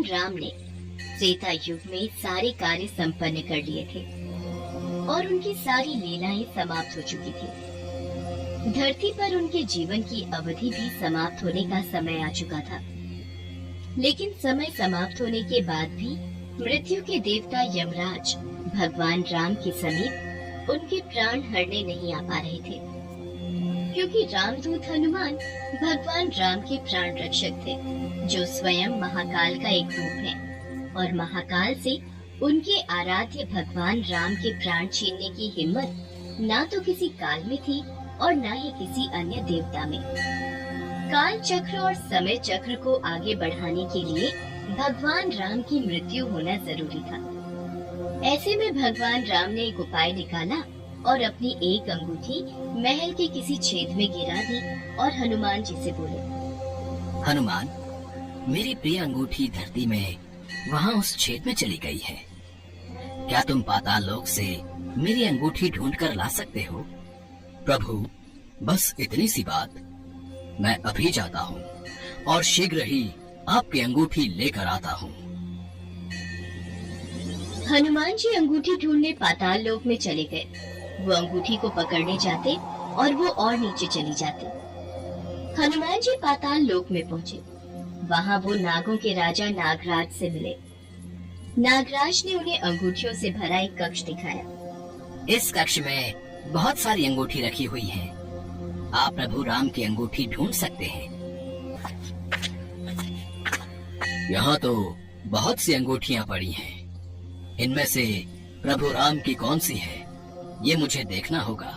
भगवान राम ने त्रेता युग में सारे कार्य संपन्न कर लिए थे और उनकी सारी लीलाएं समाप्त हो चुकी थी। धरती पर उनके जीवन की अवधि भी समाप्त होने का समय आ चुका था। लेकिन समय समाप्त होने के बाद भी मृत्यु के देवता यमराज भगवान राम के समीप उनके प्राण हरने नहीं आ पा रहे थे, क्योंकि रामदूत हनुमान भगवान राम के प्राण रक्षक थे, जो स्वयं महाकाल का एक रूप है, और महाकाल से उनके आराध्य भगवान राम के प्राण छीनने की हिम्मत ना तो किसी काल में थी और ना ही किसी अन्य देवता में। काल चक्र और समय चक्र को आगे बढ़ाने के लिए भगवान राम की मृत्यु होना जरूरी था। ऐसे में भगवान राम ने एक उपाय निकाला और अपनी एक अंगूठी महल के किसी छेद में गिरा दी और हनुमान जी से बोले, हनुमान, मेरी प्रिय अंगूठी धरती में वहाँ उस छेद में चली गई है। क्या तुम पाताल लोक से मेरी अंगूठी ढूंढ कर ला सकते हो? प्रभु, बस इतनी सी बात। मैं अभी जाता हूँ और शीघ्र ही आपकी अंगूठी लेकर आता हूँ। हनुमान जी अंगूठी ढूंढने पाताल लोक में चले गए। वो अंगूठी को पकड़ने जाते और वो और नीचे चली जाती। हनुमान जी पाताल लोक में पहुँचे। वहाँ वो नागों के राजा नागराज से मिले। नागराज ने उन्हें अंगूठियों से भरा एक कक्ष दिखाया। इस कक्ष में बहुत सारी अंगूठी रखी हुई हैं। आप प्रभु राम की अंगूठी ढूंढ सकते हैं। यहाँ तो बहुत सी अंगूठियाँ पड़ी हैं। इनमें से प्रभु राम की कौन सी है, ये मुझे देखना होगा।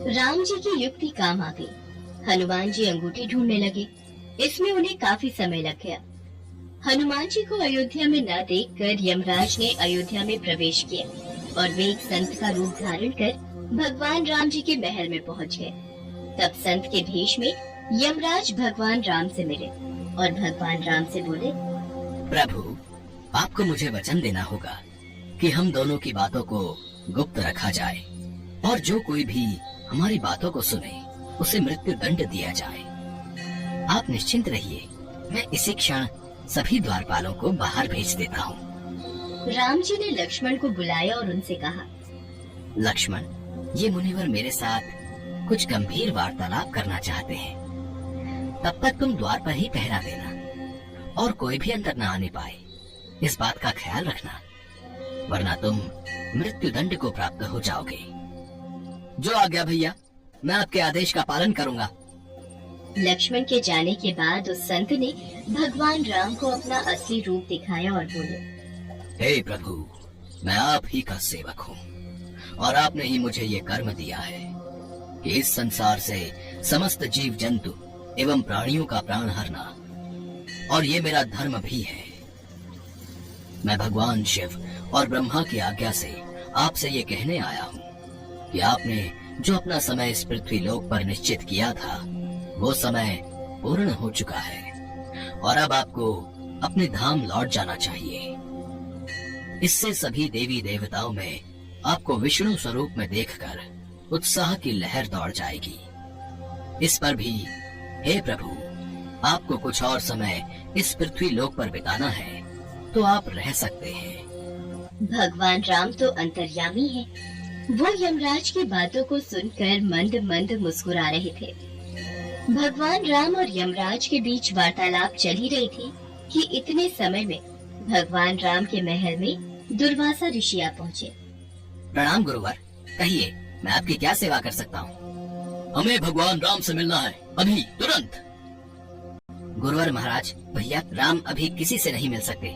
राम जी की युक्ति काम आ गई। हनुमान जी अंगूठी ढूंढने लगे। इसमें उन्हें काफी समय लग गया। हनुमान जी को अयोध्या में न देखकर यमराज ने अयोध्या में प्रवेश किया और वे एक संत का रूप धारण कर भगवान राम जी के महल में पहुंच गए। तब संत के भेष में यमराज भगवान राम से मिले और भगवान राम से बोले, प्रभु, आपको मुझे वचन देना होगा कि हम दोनों की बातों को गुप्त रखा जाए और जो कोई भी हमारी बातों को सुने उसे मृत्यु दंड दिया जाए। आप निश्चिंत रहिए, मैं इसी क्षण सभी द्वारपालों को बाहर भेज देता हूँ। राम जी ने लक्ष्मण को बुलाया और उनसे कहा, लक्ष्मण, ये मुनिवर मेरे साथ कुछ गंभीर वार्तालाप करना चाहते हैं। तब तक तुम द्वार पर ही पहरा देना और कोई भी अंदर न आने पाए, इस बात का ख्याल रखना, वरना तुम मृत्यु दंड को प्राप्त हो जाओगे। जो आज्ञा भैया, मैं आपके आदेश का पालन करूंगा। लक्ष्मण के जाने के बाद उस संत ने भगवान राम को अपना असली रूप दिखाया और बोले, हे प्रभु, मैं आप ही का सेवक हूँ और आपने ही मुझे ये कर्म दिया है कि इस संसार से समस्त जीव जंतु एवं प्राणियों का प्राण हरना, और ये मेरा धर्म भी है। मैं भगवान शिव और ब्रह्मा की आज्ञा से आपसे ये कहने आया हूँ कि आपने जो अपना समय इस पृथ्वी लोक पर निश्चित किया था, वो समय पूर्ण हो चुका है और अब आपको अपने धाम लौट जाना चाहिए। इससे सभी देवी देवताओं में आपको विष्णु स्वरूप में देखकर उत्साह की लहर दौड़ जाएगी। इस पर भी हे प्रभु, आपको कुछ और समय इस पृथ्वी लोक पर बिताना है तो आप रह सकते हैं। भगवान राम तो अंतर्यामी है। वो यमराज की बातों को सुनकर मंद मंद मुस्कुरा रहे थे। भगवान राम और यमराज के बीच वार्तालाप चल ही रही थी कि इतने समय में भगवान राम के महल में दुर्वासा ऋषि आ पहुँचे। प्रणाम गुरुवर, कहिए मैं आपकी क्या सेवा कर सकता हूँ? हमें भगवान राम से मिलना है, अभी तुरंत। गुरुवर महाराज, भैया राम अभी किसी से नहीं मिल सकते।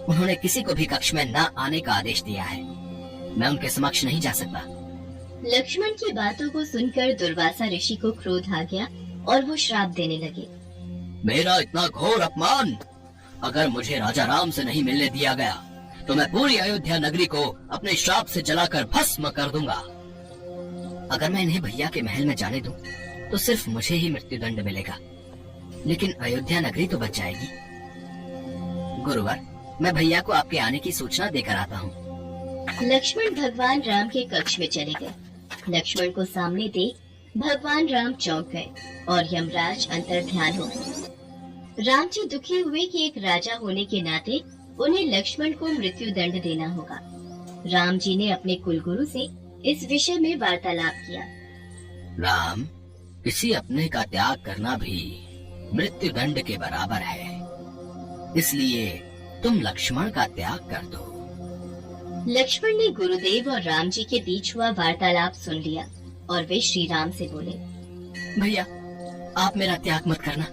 उन्होंने किसी को भी कक्ष में न आने का आदेश दिया है। मैं उनके समक्ष नहीं जा सकता। लक्ष्मण की बातों को सुनकर दुर्वासा ऋषि को क्रोध आ गया और वो श्राप देने लगे। मेरा इतना घोर अपमान! अगर मुझे राजा राम से नहीं मिलने दिया गया तो मैं पूरी अयोध्या नगरी को अपने श्राप से जलाकर भस्म कर दूंगा। अगर मैं इन्हें भैया के महल में जाने दूं, तो सिर्फ मुझे ही मृत्यु दंड मिलेगा, लेकिन अयोध्या नगरी तो बच जाएगी। गुरुवर, मैं भैया को आपके आने की सूचना देकर आता हूँ। लक्ष्मण भगवान राम के कक्ष में चले गए। लक्ष्मण को सामने देख भगवान राम चौंक गए और यमराज अंतर ध्यान हो गए। राम जी दुखी हुए कि एक राजा होने के नाते उन्हें लक्ष्मण को मृत्यु दंड देना होगा। राम जी ने अपने कुलगुरु से इस विषय में वार्तालाप किया। राम, किसी अपने का त्याग करना भी मृत्यु दंड के बराबर है, इसलिए तुम लक्ष्मण का त्याग कर दो। लक्ष्मण ने गुरुदेव और राम जी के बीच हुआ वार्तालाप सुन लिया और वे श्री राम से बोले, भैया, आप मेरा त्याग मत करना,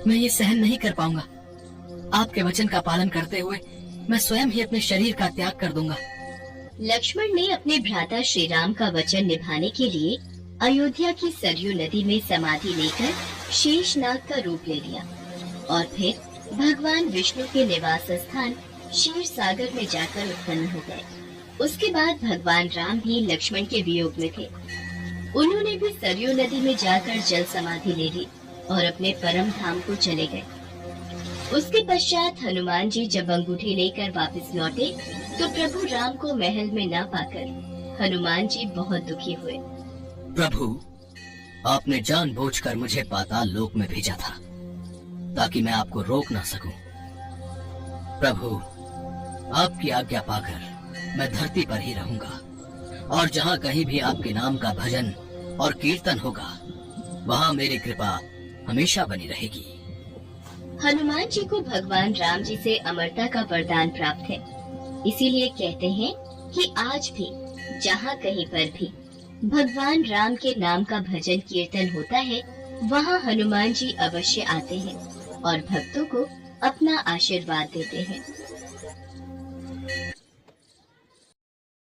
मैं ये सहन नहीं कर पाऊंगा। आपके वचन का पालन करते हुए मैं स्वयं ही अपने शरीर का त्याग कर दूंगा। लक्ष्मण ने अपने भ्राता श्री राम का वचन निभाने के लिए अयोध्या की सरयू नदी में समाधि लेकर शेषनाग का रूप ले लिया और फिर भगवान विष्णु के निवास स्थान क्षीर सागर में जाकर उत्पन्न हो गए। उसके बाद भगवान राम भी लक्ष्मण के वियोग में थे। उन्होंने भी सरयू नदी में जाकर जल समाधि ले ली और अपने परम धाम को चले गए। उसके पश्चात हनुमान जी जब अंगूठी लेकर वापस लौटे तो प्रभु राम को महल में न पाकर हनुमान जी बहुत दुखी हुए। प्रभु, आपने जानबूझकर मुझे पाताल लोक में भेजा था ताकि मैं आपको रोक ना सकूं। प्रभु, आपकी आज्ञा पाकर मैं धरती पर ही रहूंगा और जहाँ कहीं भी आपके नाम का भजन और कीर्तन होगा वहाँ मेरी कृपा हमेशा बनी रहेगी। हनुमान जी को भगवान राम जी से अमरता का वरदान प्राप्त है, इसीलिए कहते हैं कि आज भी जहाँ कहीं पर भी भगवान राम के नाम का भजन कीर्तन होता है वहाँ हनुमान जी अवश्य आते हैं और भक्तों को अपना आशीर्वाद देते हैं।